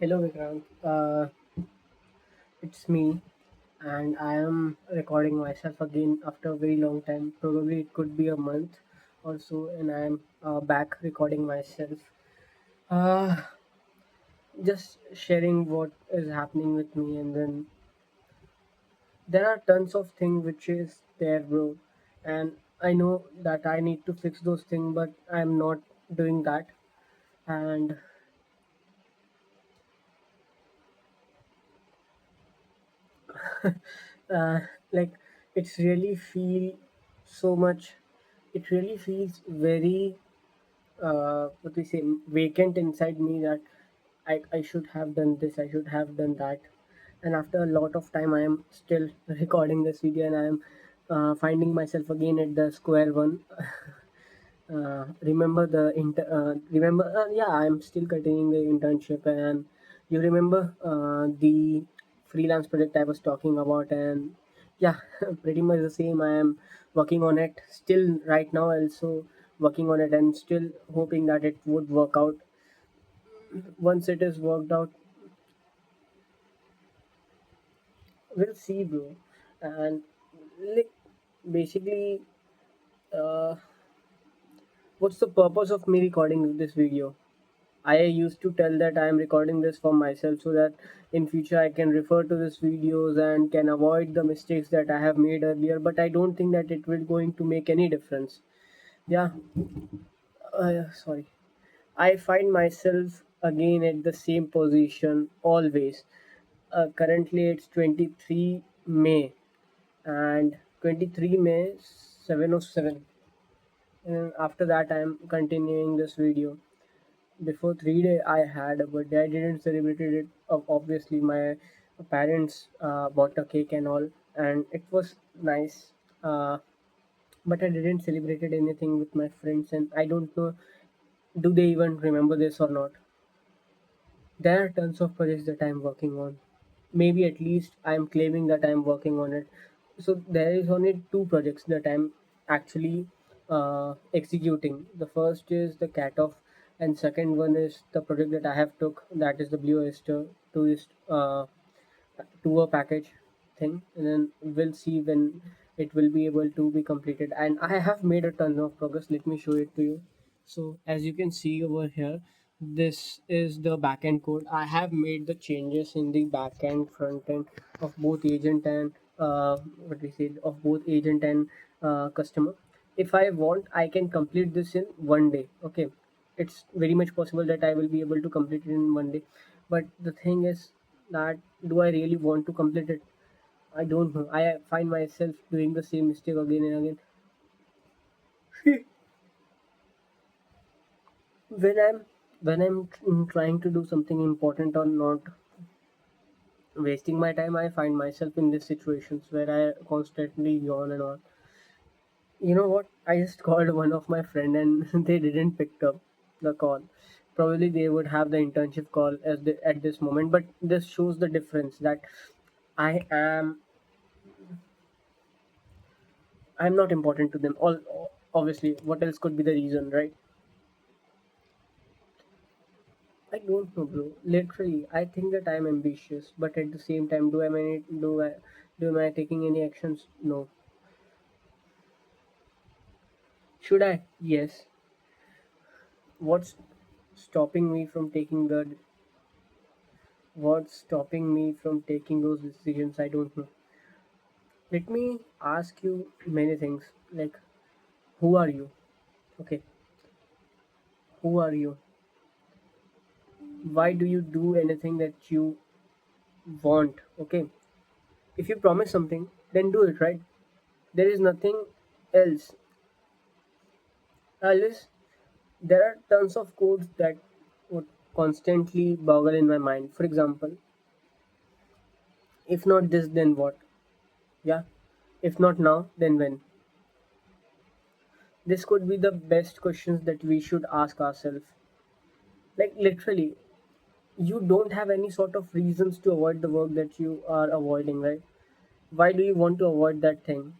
Hello, Vikrant. It's me, and I am recording myself again after a very long time. Probably it could be a month or so, and I am back recording myself. Uh, just sharing what is happening with me, and then there are tons of things which is there, bro. And I know that I need to fix those things, but I'm not doing that. And uh, like it's really feel so much it really feels very what we say vacant inside me that I should have done this, I should have done that. And after a lot of time I am still recording this video, and I am finding myself again at the square one. Remember, yeah, I'm still continuing the internship. And you remember the freelance project I was talking about. And yeah, pretty much the same. I am working on it still right now, also working on it, and still hoping that it would work out. Once it is worked out, we'll see, bro. And like, basically, uh, what's the purpose of me recording this video? I used to tell that I am recording this for myself so that in future I can refer to these videos and can avoid the mistakes that I have made earlier. But I don't think that it will going to make any difference. Yeah, sorry. I find myself again at the same position always. Currently it's 23 May, and 23 May 7:07. And after that I am continuing this video. Before 3 days I had a birthday. I didn't celebrate it. Obviously my parents bought a cake and all, and it was nice. uh, but I didn't celebrate anything with my friends, and I don't know, do they even remember this or not. There are tons of projects that I'm working on. Maybe at least I'm claiming that I'm working on it. So there is only two projects that I'm actually executing. The first is the cat off, and second one is the project that I have took, that is the Blue Oyster tourist tour package thing. And then we'll see when it will be able to be completed. And I have made a ton of progress. Let me show it to you. So as you can see over here, this is the backend code. I have made the changes in the backend front end of both agent and what we say of both agent and customer. If I want, I can complete this in one day. Okay, it's very much possible that I will be able to complete it in one day. But the thing is that, do I really want to complete it? I don't know. I find myself doing the same mistake again and again. when I'm when I'm trying to do something important or not wasting my time, I find myself in these situations where I constantly yawn and all. You know what? I just called one of my friend, and they didn't pick up the call. Probably they would have the internship call at this moment, but this shows the difference that I am I'm not important to them. All obviously, what else could be the reason, right? I don't know, bro. Literally, I think that I'm ambitious, but at the same time, do am I taking any actions? No. Should I? Yes. What's stopping me from taking the what's stopping me from taking those decisions? I don't know. Let me ask you many things. Like, who are you? Okay, who are you? Why do you do anything that you want? Okay, if you promise something, then do it, right? There is nothing else. Alice, there are tons of codes that would constantly boggle in my mind. For example, if not this, then what? Yeah. If not now, then when? This could be the best questions that we should ask ourselves. Like, literally, you don't have any sort of reasons to avoid the work that you are avoiding, right? Why do you want to avoid that thing?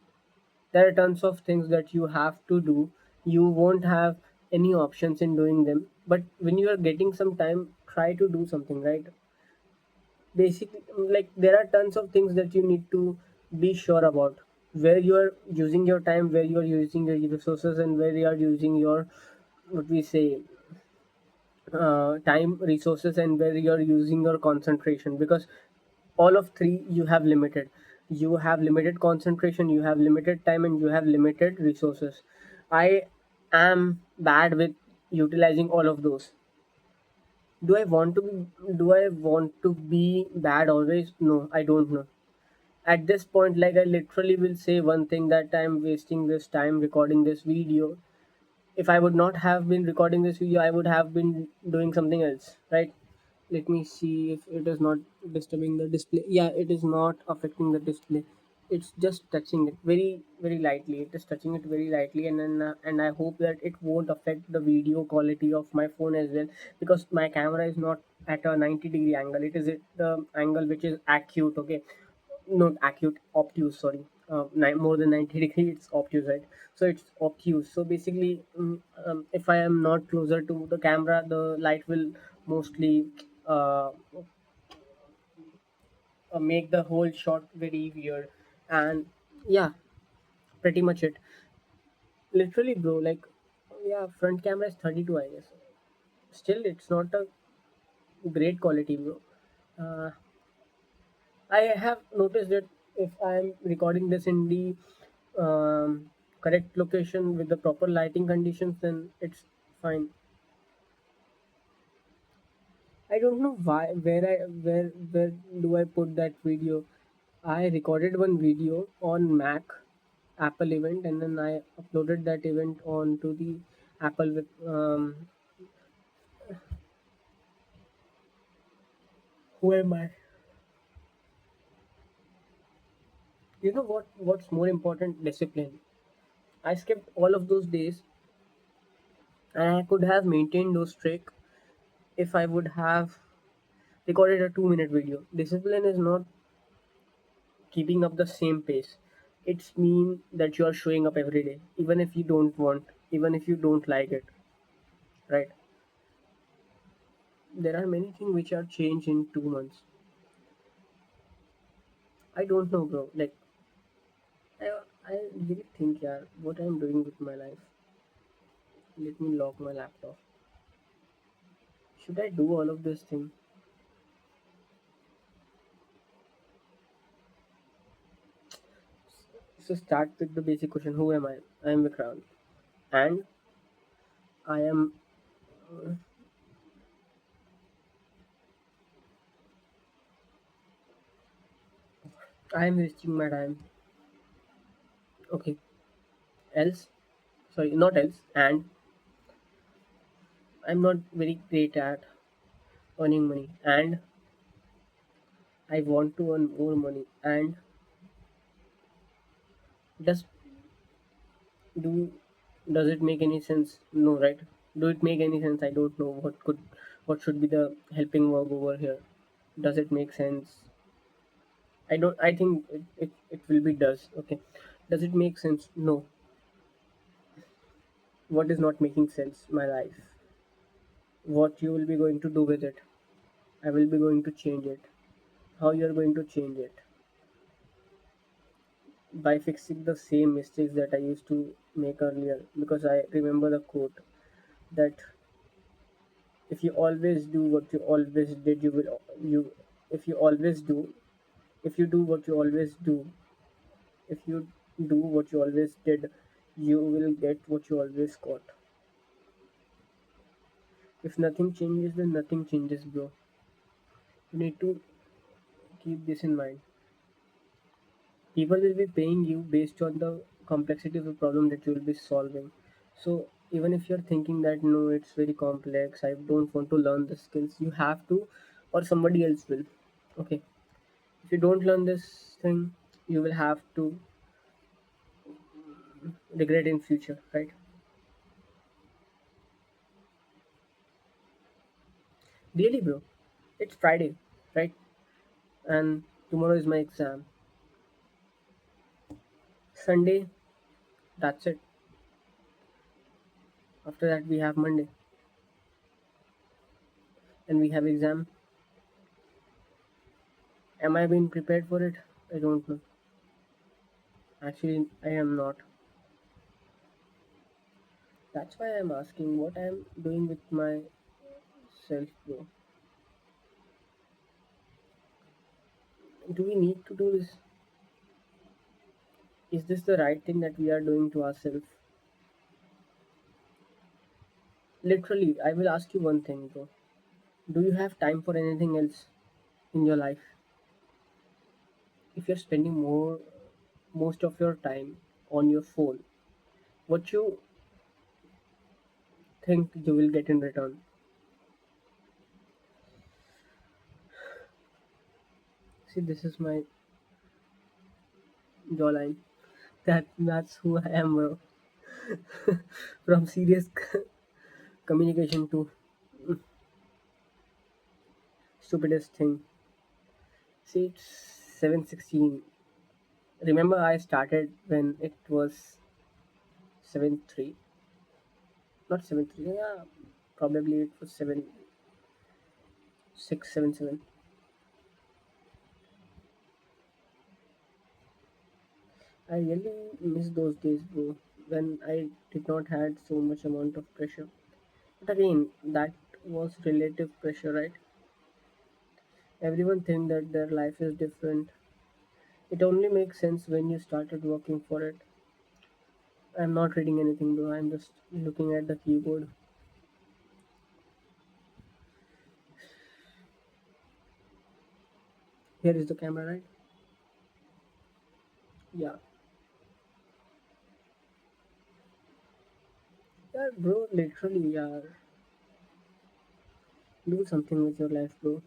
There are tons of things that you have to do. You won't have any options in doing them. But when you are getting some time, try to do something, right? Basically, like, there are tons of things that you need to be sure about: where you are using your time, where you are using your resources, and where you are using your, what we say, time, resources, and where you are using your concentration. Because all of three you have limited. You have limited concentration, you have limited time, and you have limited resources. I am bad with utilizing all of those. Do I want to be bad always? No, I don't know. At this point, like, I literally will say one thing, that I'm wasting this time recording this video. If I would not have been recording this video, I would have been doing something else, right? Let me see if it is not disturbing the display. Yeah, it is not affecting the display. It's just touching it very very lightly. It is touching it very lightly, and then and I hope that it won't affect the video quality of my phone as well, because my camera is not at a 90-degree angle. It is at the angle which is acute. Okay, not acute, obtuse, sorry. More than 90 degree, it's obtuse, right? So it's obtuse. So basically, if I am not closer to the camera, the light will mostly uh, make the whole shot very weird. And yeah, pretty much it. Literally, bro, like, yeah, front camera is 32, I guess. Still, it's not a great quality, bro. uh, I have noticed that if I'm recording this in the correct location with the proper lighting conditions, then it's fine. I don't know why, where do I put that video. I recorded one video on Mac Apple event, and then I uploaded that event onto the Apple with who am I? You know what's more important? Discipline. I skipped all of those days, and I could have maintained those streak if I would have recorded a 2-minute video. Discipline is not keeping up the same pace. It's mean that you are showing up every day, even if you don't want, even if you don't like it, right? There are many things which are changed in 2 months. I don't know, bro. Like, I, I really think, yeah, what I'm doing with my life. Let me lock my laptop. Should I do all of this thing? So start with the basic question: who am I? I am Vikrant, and I am I am wasting my time. Okay. Else, sorry, not else, and I'm not very great at earning money, and I want to earn more money. And does do does it make any sense? No, right? Do it make any sense? I don't know what should be the helping verb over here. Does it make sense? I don't. I think it will be does. Okay. Does it make sense? No. What is not making sense? My life. What you will be going to do with it? I will be going to change it. How you are going to change it? By fixing the same mistakes that I used to make earlier. Because I remember the quote that if you always do what you always did, you if you always do if you do what you always do if you do what you always did, you will get what you always got. If nothing changes, then nothing changes, bro. You need to keep this in mind. People will be paying you based on the complexity of the problem that you will be solving. So even if you're thinking that no, it's very complex, I don't want to learn the skills, you have to, or somebody else will. Okay. If you don't learn this thing, you will have to regret in future, right? Really, bro. It's Friday, right? And tomorrow is my exam. Sunday, that's it. After that we have Monday, and we have exam Am I being prepared for it? I don't know. Actually, I am not. That's why I'm asking what I'm doing with myself, bro. Do we need to do this? Is this the right thing that we are doing to ourselves? Literally, I will ask you one thing, bro. Do you have time for anything else in your life? If you're spending most of your time on your phone, what you think you will get in return? See, this is my jawline. That's who I am, bro. From serious communication to stupidest thing. See, it's 7:16. Remember, I started when it was 7:03, not 7:03. Yeah, probably it was 7:6, 7:7. I really miss those days, bro, when I did not had so much amount of pressure. But again, that was relative pressure, right? Everyone think that their life is different. It only makes sense when you started working for it. I'm not reading anything, bro. I'm just looking at the keyboard. Here is the camera, right? Yeah. Yeah, bro. Literally, yeah. Do something with your life, bro.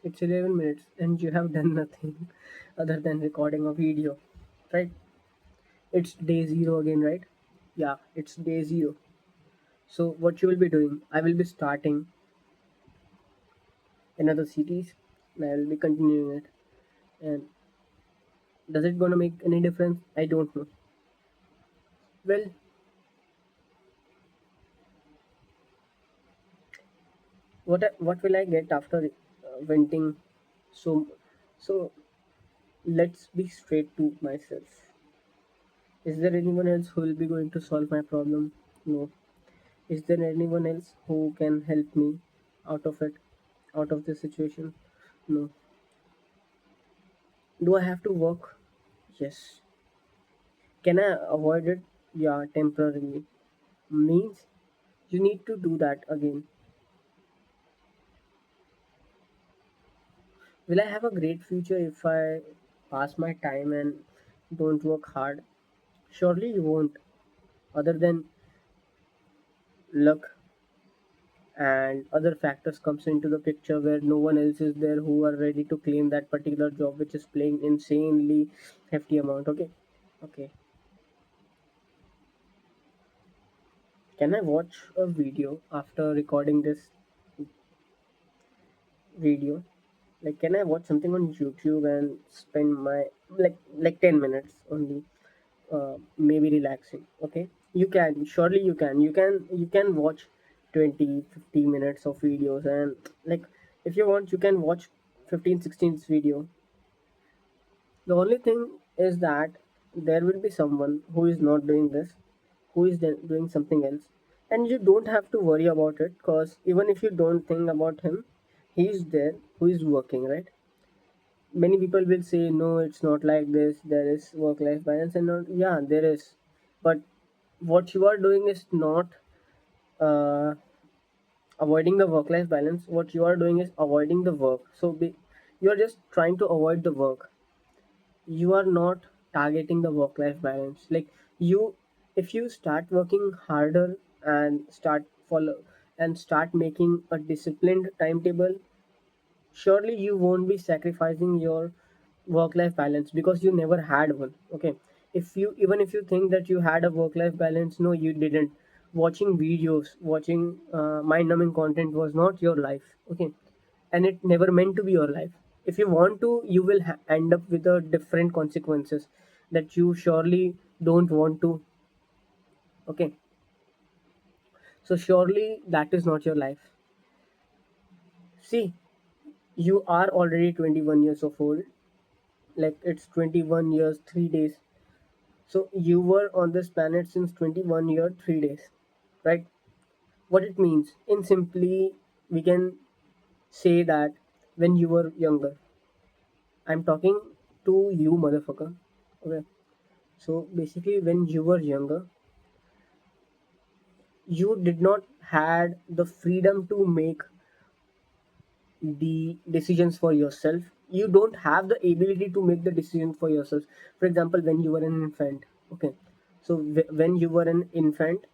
It's 11 minutes and you have done nothing other than recording a video, right? It's day zero again, right? Yeah, it's day zero. So, what you will be doing? I will be starting another series and I will be continuing it. And does it gonna make any difference? I don't know. Well, what will I get after venting? So, so let's be straight to myself. Is there anyone else who will be going to solve my problem? No. Is there anyone else who can help me out of it, out of this situation? No. Do I have to work? Yes. Can I avoid it? Yeah, temporarily. Means you need to do that again. Will I have a great future if I pass my time and don't work hard? Surely you won't. Other than luck and other factors comes into the picture where no one else is there who are ready to claim that particular job which is paying insanely hefty amount. Okay. Okay. Can I watch a video after recording this video? Like, can I watch something on YouTube and spend my like 10 minutes only, maybe relaxing? Okay, you can surely you can watch 20, 50 minutes of videos and like if you want you can watch 15, 16 video. The only thing is that there will be someone who is not doing this, who is doing something else, and you don't have to worry about it because even if you don't think about him, he is there who is working, right? Many people will say, no, it's not like this, there is work life balance, and not, yeah, there is. But what you are doing is not uh, avoiding the work life balance. What you are doing is avoiding the work. So you are just trying to avoid the work. You are not targeting the work life balance. Like you, if you start working harder and start making a disciplined timetable, surely you won't be sacrificing your work life balance because you never had one. Okay, if you think that you had a work life balance, no, you didn't. Watching videos, watching mind numbing content was not your life. Okay, and it never meant to be your life. If you want to, you will end up with a different consequences that you surely don't want to. Okay, so surely that is not your life. See, You are already 21 years of old. Like it's 21 years 3 days. So you were on this planet since 21 year 3 days, right? What it means in simply, we can say that when you were younger, I'm talking to you, motherfucker. Okay. So basically, when you were younger, you did not had the freedom to make the decisions for yourself. You don't have the ability to make the decision for yourself. For example, when you were an infant, okay, so when you were an infant,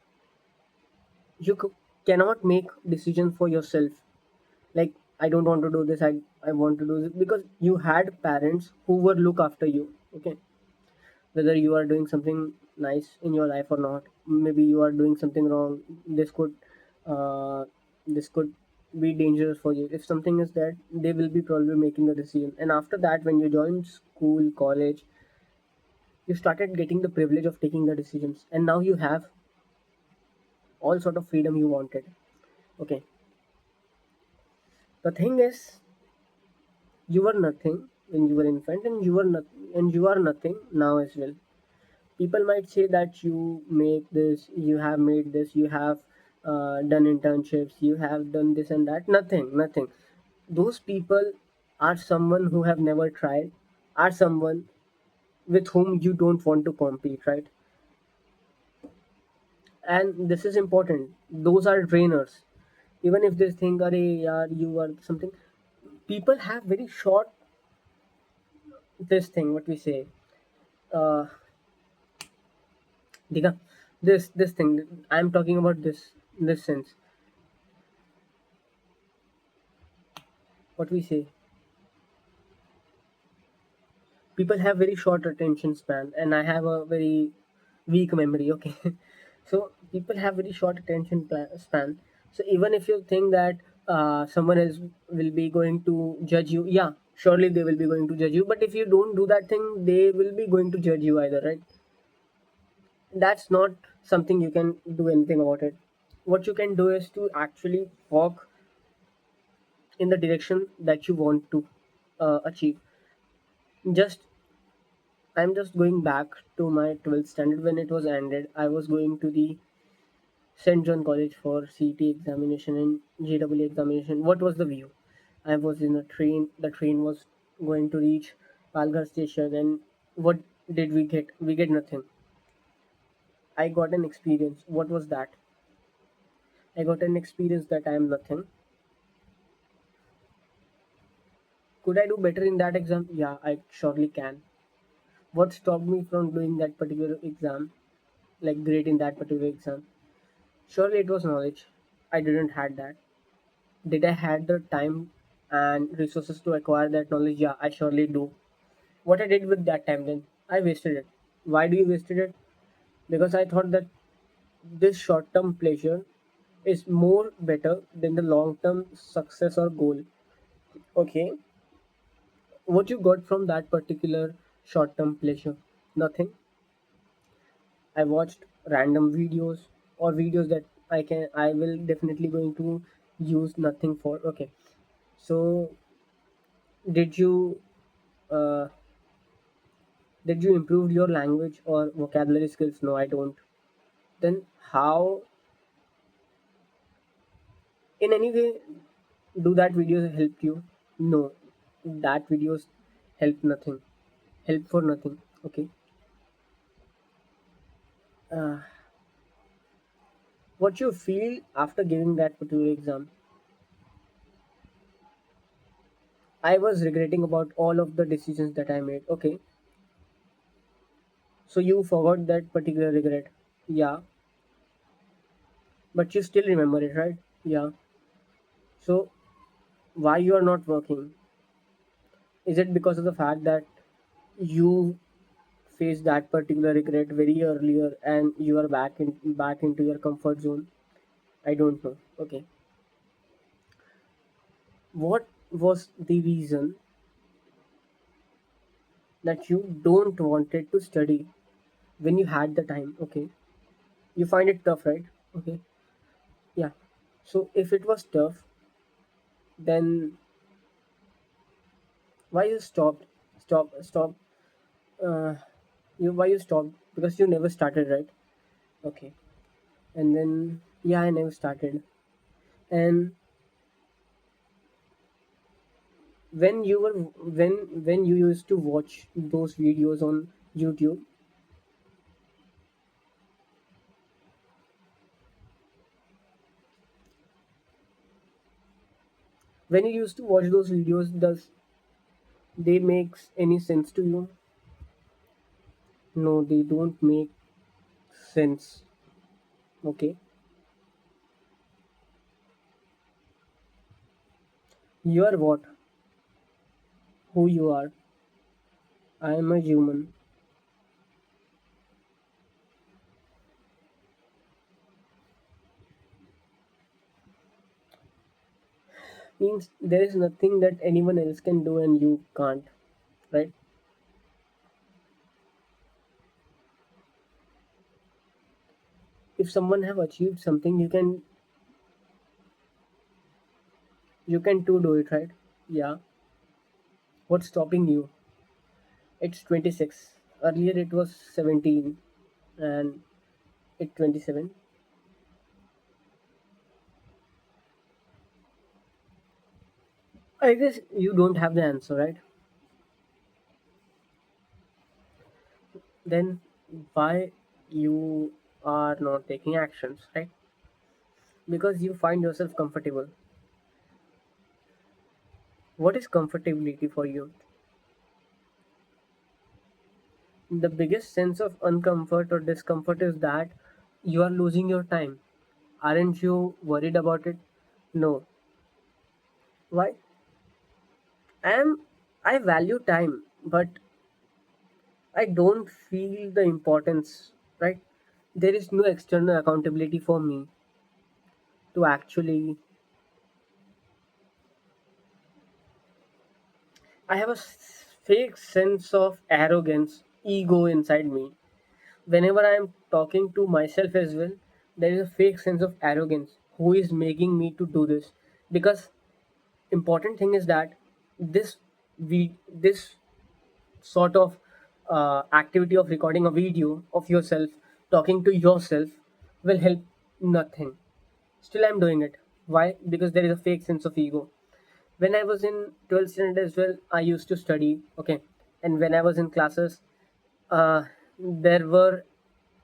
you cannot make decisions for yourself. Like, I don't want to do this, I want to do this, because you had parents who would look after you. Okay, whether you are doing something nice in your life or not, maybe you are doing something wrong, this could uh, this could be dangerous for you. If something is that, they will be probably making a decision, and after that, when you join school, college, you started getting the privilege of taking the decisions, and now you have all sort of freedom you wanted. Okay, the thing is, you were nothing when you were infant, and you were not, and you are nothing now as well. People might say that you make this, you have made this, you have done internships, you have done this and that. Nothing. Those people are someone who have never tried, are someone with whom you don't want to compete, right? And this is important. Those are trainers. Even if they think, are yaar, you are something. People have very short this thing. What we say, uh, Dika, this thing. I'm talking about this sense. What we say, people have very short attention span, and I have a very weak memory. Okay, so people have very short span. So even if you think that someone else will be going to judge you, yeah, surely they will be going to judge you, but if you don't do that thing, they will be going to judge you either, right? That's not something you can do anything about it. What you can do is to actually walk in the direction that you want to achieve. Just I'm just going back to my 12th standard. When it was ended, I was going to the St. John College for CT examination and JEE examination. What was the view? I was in a train. The train was going to reach Palghar station, and what did we get? We get nothing. I got an experience. What was that? I got an experience that I am nothing. Could I do better in that exam? Yeah, I surely can. What stopped me from doing that particular exam, like great in that particular exam? Surely it was knowledge. I didn't had that. Did I had the time and resources to acquire that knowledge? Yeah, I surely do. What I did with that time then? I wasted it. Why do you wasted it? Because I thought that this short term pleasure is more better than the long term success or goal. Okay. What you got from that particular short term pleasure? Nothing. I watched random videos, or videos that I will definitely going to use nothing for. Okay. So did you uh, did you improve your language or vocabulary skills? No, I don't. Then how, in any way, do that video help you? No, that videos help nothing. Help for nothing. Okay. Uh, what you feel after giving that particular exam? I was regretting about all of the decisions that I made. Okay. So you forgot that particular regret. Yeah. But you still remember it, right? Yeah. So why you are not working? Is it because of the fact that you faced that particular regret very earlier and you are back into your comfort zone? I don't know. Okay. What was the reason that you don't wanted to study when you had the time? Okay. You find it tough, right? Okay. Yeah. So if it was tough, then Why you stopped? Stop. Uh, why you stopped? Because you never started, right? Okay. And then yeah, I never started. And when you were when you used to watch those videos on YouTube, when you used to watch those videos, does they makes any sense to you? No, they don't make sense. Okay. You are what? Who you are? I am a human. Means there is nothing that anyone else can do and you can't, right? If someone have achieved something, you can too do it, right? Yeah. What's stopping you? It's 26. Earlier it was 17 and it 27. I guess you don't have the answer, right? Then why you are not taking actions, right? Because you find yourself comfortable. What is comfortability for you? The biggest sense of uncomfort or discomfort is that you are losing your time. Aren't you worried about it? No. Why? I am. I value time, but I don't feel the importance, right? There is no external accountability for me to actually. I have a fake sense of arrogance, ego inside me. Whenever I am talking to myself as well, there is a fake sense of arrogance. Who is making me to do this? Because important thing is that this sort of activity of recording a video of yourself talking to yourself will help nothing. Still I'm doing it. Why? Because there is a fake sense of ego. When I was in 12th standard as well, I used to study, okay, and when I was in classes, there were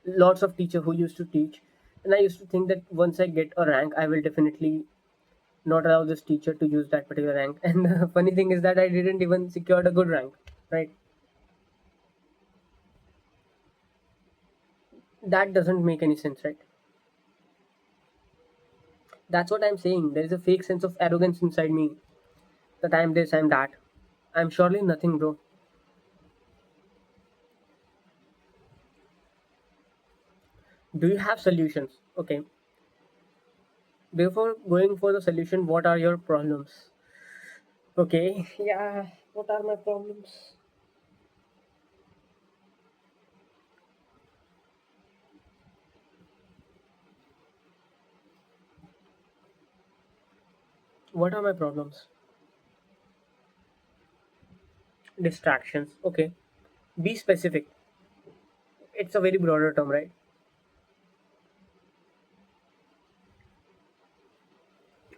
lots of teacher who used to teach, and I used to think that once I get a rank, I will definitely not allow this teacher to use that particular rank. And the funny thing is that I didn't even secured a good rank, right? That doesn't make any sense, right? That's what I'm saying. There is a fake sense of arrogance inside me that I'm this, I'm that. I'm surely nothing, bro. Do you have solutions? Okay. Before going for the solution, what are your problems? Okay. Yeah. What are my problems? What are my problems? Distractions. Okay. Be specific. It's a very broader term, right?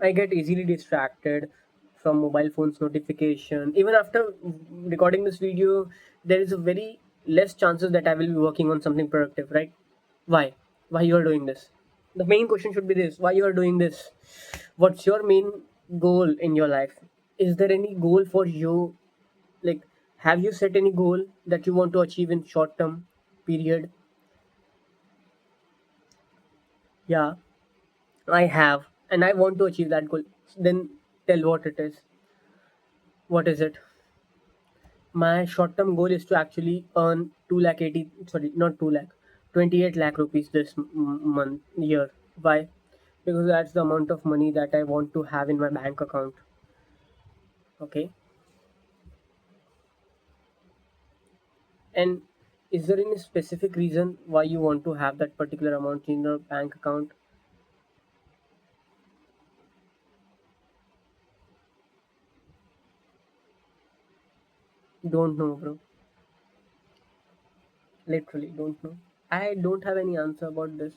I get easily distracted from mobile phones notification. Even after recording this video, there is a very less chances that I will be working on something productive, right? Why? Why you are doing this? The main question should be this: why you are doing this? What's your main goal in your life? Is there any goal for you? Like, have you set any goal that you want to achieve in short term period? Yeah, I have, and I want to achieve that goal. Then tell what it is. What is it? My short term goal is to actually earn 2 lakh 80, sorry, not 2 lakh, 28 lakh rupees this month, year. Why? Because that's the amount of money that I want to have in my bank account. Okay. And is there any specific reason why you want to have that particular amount in your bank account? Don't know, bro. Literally don't know. I don't have any answer about this.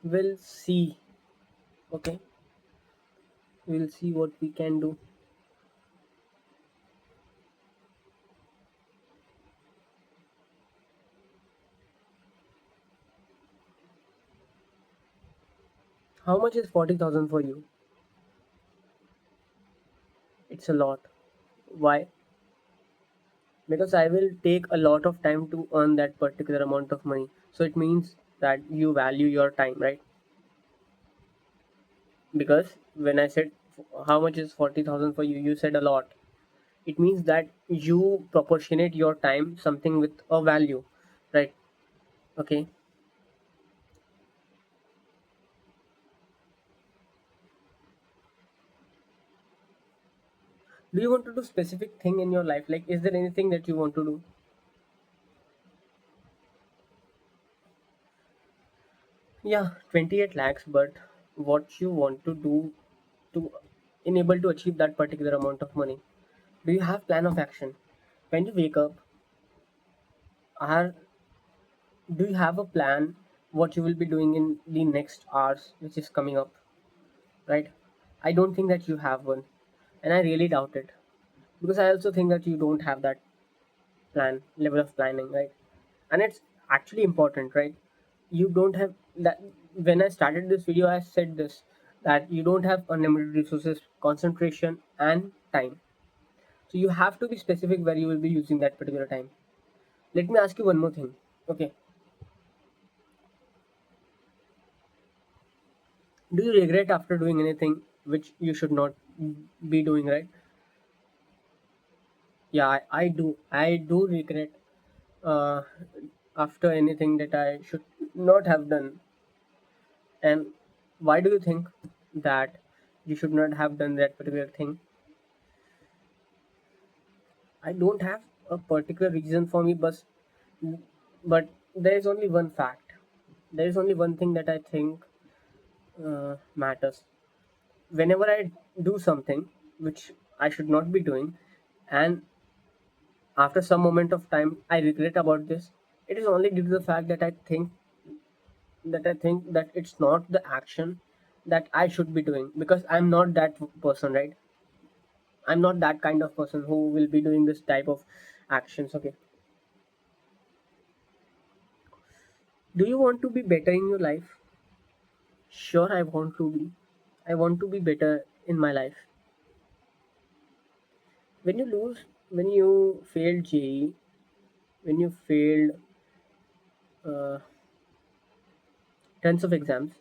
We'll see. Okay, we'll see what we can do. How much is 40,000 for you? It's a lot. Why? Because I will take a lot of time to earn that particular amount of money. So it means that you value your time, right? Because when I said how much is 40,000 for you, you said a lot. It means that you proportionate your time something with a value, right? Okay. Do you want to do specific thing in your life? Like, is there anything that you want to do? Yeah, 28 lakhs, but what you want to do to enable to achieve that particular amount of money? Do you have plan of action? When you wake up, are do you have a plan what you will be doing in the next hours which is coming up, right? I don't think that you have one, and I really doubt it because I also think that you don't have that plan level of planning, right? And it's actually important, right? You don't have that. When I started this video, I said this, that you don't have unlimited resources, concentration and time. So you have to be specific where you will be using that particular time. Let me ask you one more thing. Okay, do you regret after doing anything which you should not be doing, right? Yeah, I do. I do regret uh, after anything that I should not have done. And why do you think that you should not have done that particular thing? I don't have a particular reason for me, but there is only one fact. There is only one thing that I think matters. Whenever I do something which I should not be doing, and after some moment of time I regret about this, it is only due to the fact that it's not the action that I should be doing, because I'm not that person, right? I'm not that kind of person who will be doing this type of actions. Okay. Do you want to be better in your life? Sure, I want to be. I want to be better in my life. When you lose, when you failed JE, when you failed uh, tons of exams,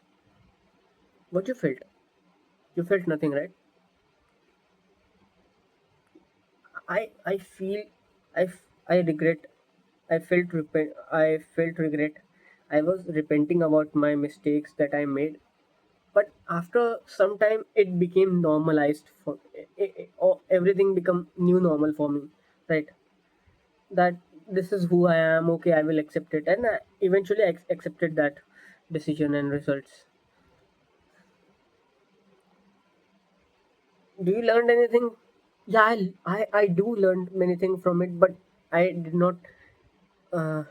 what you felt? You felt nothing, right? I feel I regret. I felt regret. I was repenting about my mistakes that I made, but after some time it became normalized for everything become new normal for me, right? That this is who I am. Okay, I will accept it, and I eventually accepted that decision and results. Do you learn anything? Yeah, I do learn many things from it, but I did not uh,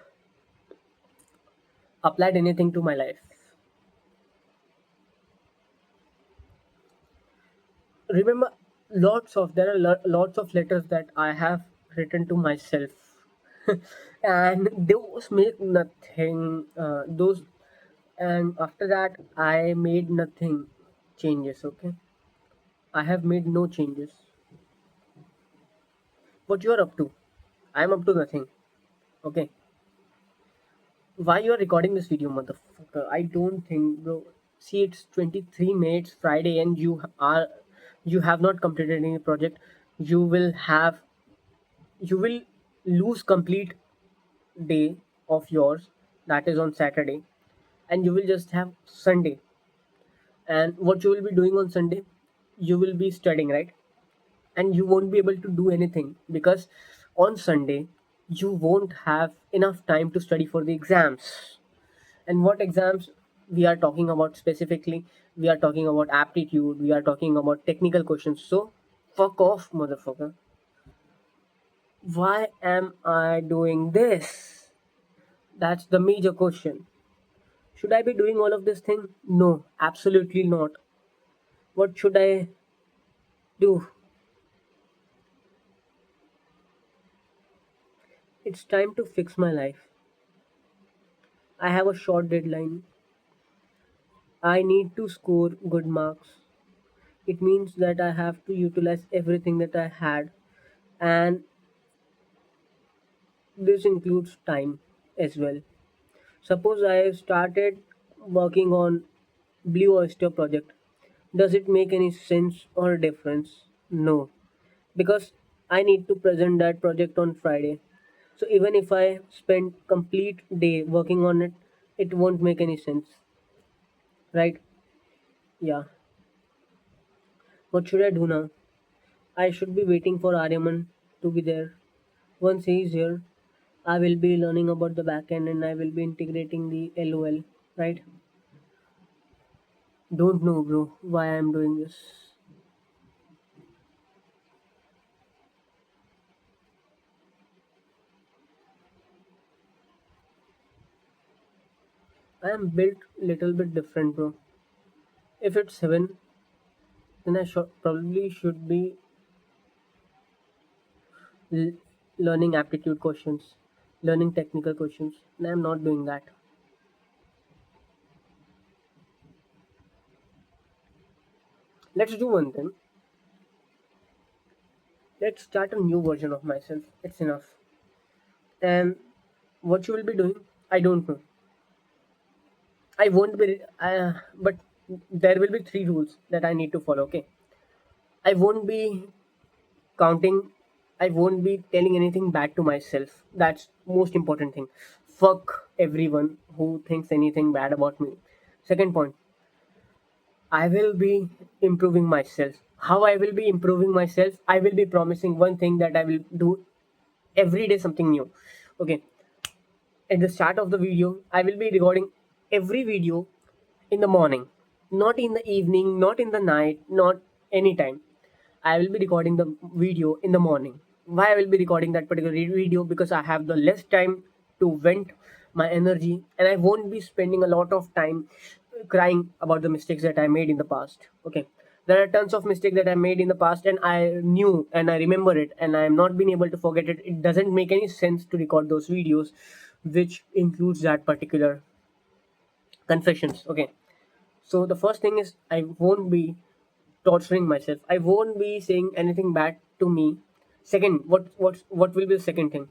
applied anything to my life. Remember, there are lots of letters that I have written to myself, and those make nothing. Those and after that, I made nothing changes. Okay, I have made no changes. What you are up to? I am up to nothing. Okay, why you are recording this video, motherfucker? I don't think, bro. See, it's 23 minutes Friday, and you have not completed any project. You will have you will lose complete day of yours, that is on Saturday, and you will just have Sunday. And what you will be doing on Sunday? You will be studying, right? And you won't be able to do anything because on Sunday you won't have enough time to study for the exams. And what exams we are talking about specifically? We are talking about aptitude, we are talking about technical questions. So fuck off, motherfucker. Why am I doing this? That's the major question. Should I be doing all of this thing? No, absolutely not. What should I do? It's time to fix my life. I have a short deadline. I need to score good marks. It means that I have to utilize everything that I had, and this includes time as well. Suppose I have started working on Blue Oyster project. Does it make any sense or difference? No, because I need to present that project on Friday. So even if I spend complete day working on it, it won't make any sense, right? Yeah. What should I do now? I should be waiting for Aryaman to be there. Once he is here, I will be learning about the backend and I will be integrating the LOL, right? Don't know, bro, why I'm doing this. I am built little bit different, bro. If it's 7, then I probably should be l- learning aptitude questions, learning technical questions, and I'm not doing that. Let's do one thing. Let's start a new version of myself. It's enough. And what you will be doing, I don't know. I won't be, but there will be 3 rules that I need to follow. Okay, I won't be counting. I won't be telling anything bad to myself. That's most important thing. Fuck everyone who thinks anything bad about me. Second point, I will be improving myself. How I will be improving myself? I will be promising one thing that I will do every day something new. Okay, at the start of the video, I will be recording every video in the morning, not in the evening, not in the night, not anytime. I will be recording the video in the morning. Why I will be recording that particular video? Because I have the less time to vent my energy and I won't be spending a lot of time crying about the mistakes that I made in the past. Okay. There are tons of mistakes that I made in the past and I knew and I remember it and I am not being able to forget it. It doesn't make any sense to record those videos which includes that particular confessions. Okay. So the first thing is I won't be torturing myself. I won't be saying anything bad to me. Second, what will be the second thing?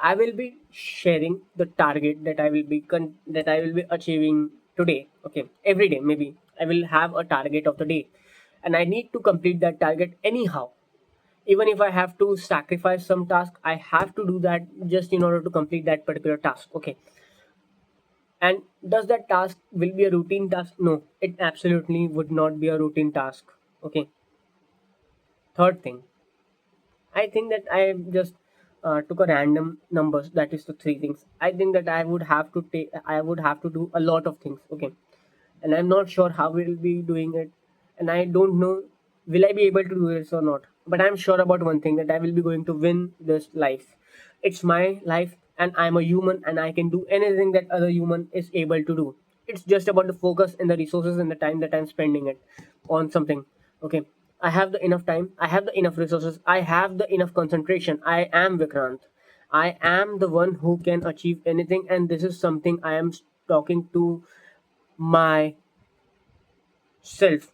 I will be sharing the target that that I will be achieving today. Okay, every day maybe I will have a target of the day, and I need to complete that target anyhow. Even if I have to sacrifice some task, I have to do that just in order to complete that particular task. Okay, and does that task will be a routine task? No, it absolutely would not be a routine task. Okay. Third thing, I think that I just took a random numbers. That is the 3 things. I think that I would have to take. I would have to do a lot of things. Okay, and I'm not sure how we'll be doing it, and I don't know will I be able to do this or not. But I'm sure about one thing that I will be going to win this life. It's my life, and I'm a human, and I can do anything that other human is able to do. It's just about the focus and the resources and the time that I'm spending it on something. Okay, I have the enough time. I have the enough resources. I have the enough concentration. I am Vikrant. I am the one who can achieve anything, and this is something I am talking to my self.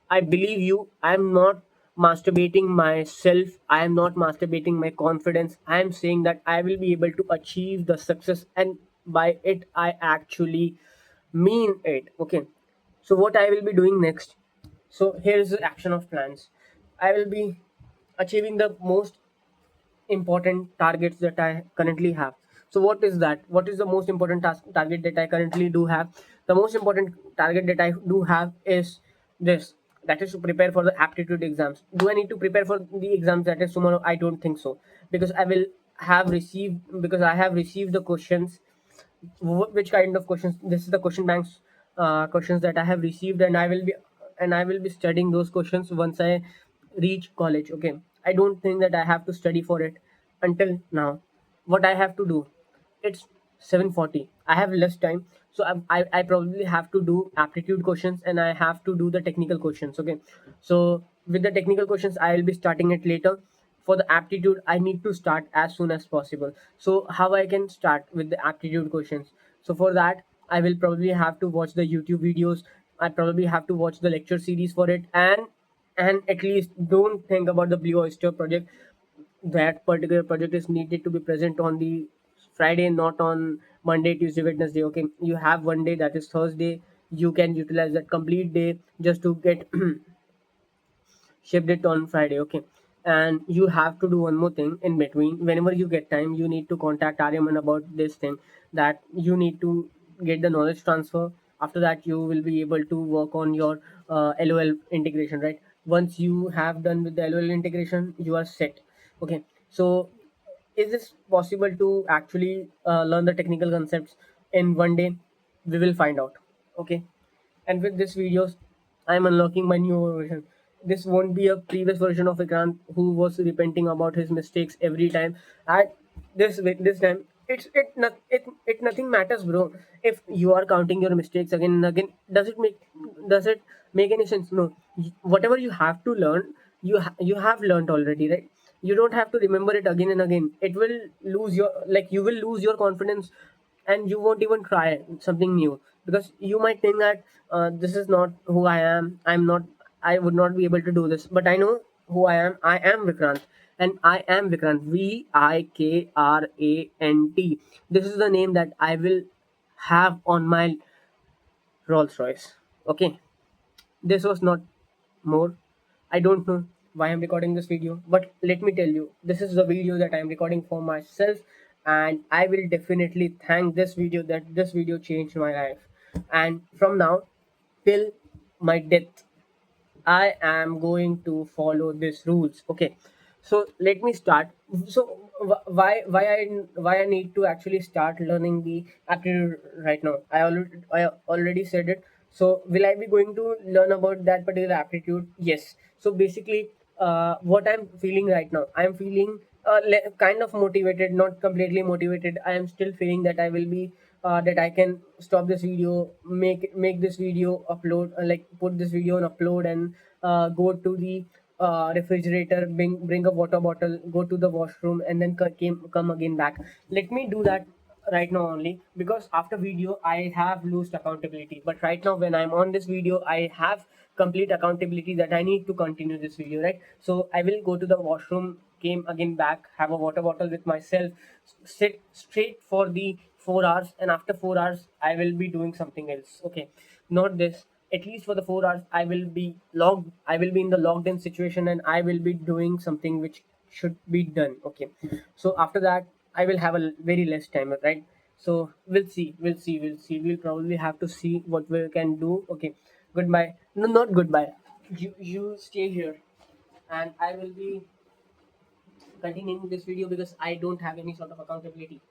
I believe you. I am not masturbating myself. I am not masturbating my confidence. I am saying that I will be able to achieve the success, and by it, I actually mean it. Okay. So, what I will be doing next? So, here is the action of plans. I will be achieving the most important targets that I currently have. So what is that? What is the most important target that I currently do have? The most important target that I do have is this. That is to prepare for the aptitude exams. Do I need to prepare for the exams that is tomorrow? I don't think so, because I have received the questions. Which kind of questions? This is the question banks questions that I have received, and I will be studying those questions once I reach college. Okay, I don't think that I have to study for it. until now, what I have to do, it's 7:40. I have less time, so I probably have to do aptitude questions and I have to do the technical questions. Okay, so with the technical questions, I will be starting it later. For the aptitude, I need to start as soon as possible. So how I can start with the aptitude questions? So for that, I will probably have to watch the YouTube videos. I probably have to watch the lecture series for it, and at least don't think about the Blue Oyster project. That particular project is needed to be present on the Friday, not on Monday, Tuesday, Wednesday. Okay, you have one day, that is Thursday. You can utilize that complete day just to get shipped it on Friday. Okay, and you have to do one more thing in between. Whenever you get time, you need to contact Aryaman about this thing, that you need to get the knowledge transfer. After that, you will be able to work on your LOL integration. Right. Once you have done with the LOL integration, you are set. Okay. So is this possible to actually learn the technical concepts in one day? We will find out. Okay, and with this videos, I'm unlocking my new version. This won't be a previous version of Vikrant who was repenting about his mistakes every time. At this time, it nothing matters, bro. If you are counting your mistakes again and again, does it make any sense? No. Whatever you have to learn, you have learned already, right? You don't have to remember it again and again. It will lose your, like, you will lose your confidence, and you won't even try something new, because you might think that this is not who I am. I would not be able to do this, but I know who I am. I am Vikrant, and I am Vikrant. Vikrant. This is the name that I will have on my Rolls Royce. Okay, this was not more. I don't know why I'm recording this video, but let me tell you, this is the video that I'm recording for myself, and I will definitely thank this video, that this video changed my life. And from now till my death, I am going to follow these rules. Okay, so let me start. So why I need to actually start learning the aptitude right now? I already said it. So will I be going to learn about that particular aptitude? Yes. So basically, what I'm feeling right now, I'm feeling kind of motivated, not completely motivated. I am still feeling that I will be that I can stop this video, make this video upload, like put this video on upload, and go to the refrigerator, bring a water bottle, go to the washroom, and then come again back. Let me do that right now only, because after video I have lost accountability. But right now, when I'm on this video, I have complete accountability that I need to continue this video, right? So I will go to the washroom, came again back, have a water bottle with myself, sit straight for the 4 hours, and after 4 hours I will be doing something else. Okay, not this. At least for the 4 hours, I will be in the logged in situation, and I will be doing something which should be done. Okay, so after that I will have a very less time, right? So we'll probably have to see what we can do. Okay, goodbye. No, not goodbye. You stay here, and I will be continuing this video because I don't have any sort of accountability.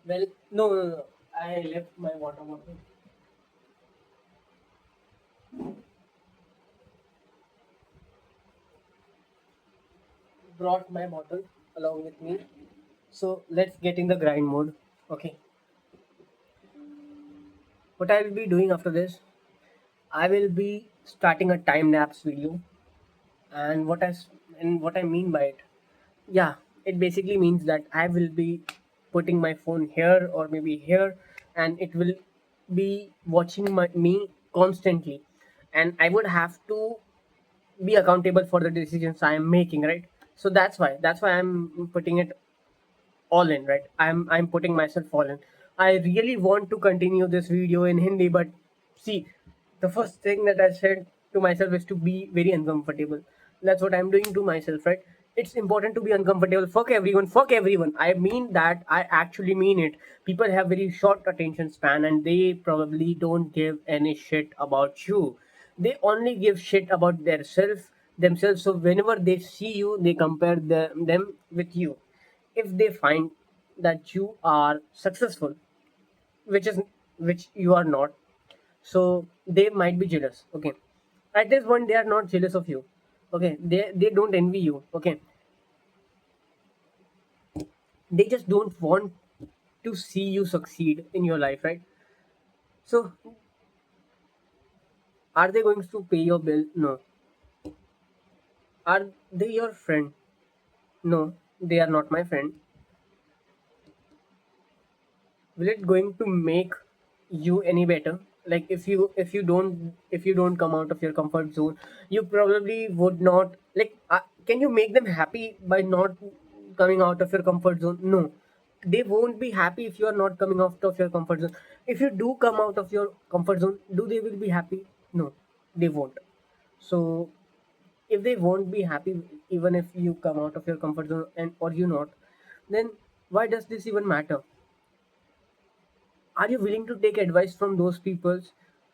Well, no, no, no. I left my water bottle. Brought my bottle along with me. So let's get in the grind mode. Okay. What I will be doing after this, I will be starting a time lapse video. And what I mean by it, yeah, it basically means that I will be putting my phone here or maybe here, and it will be watching me constantly, and I would have to be accountable for the decisions I am making, right? So that's why I'm putting it all in, right? I'm putting myself all in. I really want to continue this video in Hindi, but see, the first thing that I said to myself is to be very uncomfortable. That's what I'm doing to myself, right? It's important to be uncomfortable. Fuck everyone, I mean that, I actually mean it. People have very short attention span, and they probably don't give any shit about you. They only give shit about their themselves. So whenever they see you, they compare them with you. If they find that you are successful, which you are not, so they might be jealous. Okay, at this point they are not jealous of you. Okay, they don't envy you. Okay, they just don't want to see you succeed in your life, right? So are they going to pay your bill? No. Are they your friend? No, they are not my friend. Will it going to make you any better? Like if you don't come out of your comfort zone, you probably would not, like, can you make them happy by not coming out of your comfort zone? No, they won't be happy if you are not coming out of your comfort zone. If you do come out of your comfort zone, do they will be happy? No, they won't. So if they won't be happy even if you come out of your comfort zone and or you not, then why does this even matter? Are you willing to take advice from those people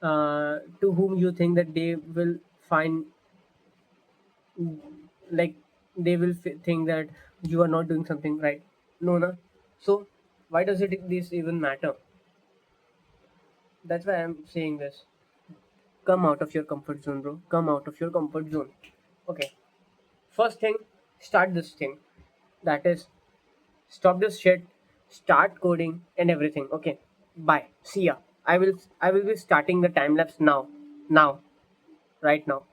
to whom you think that they will find, like, they will think that you are not doing something right? No, no. So why does it this even matter? That's why I'm saying this. Come out of your comfort zone, bro. Come out of your comfort zone. Okay, first thing, start this thing, that is, stop this shit, start coding and everything. Okay, bye, see ya. I will be starting the time lapse now, right now.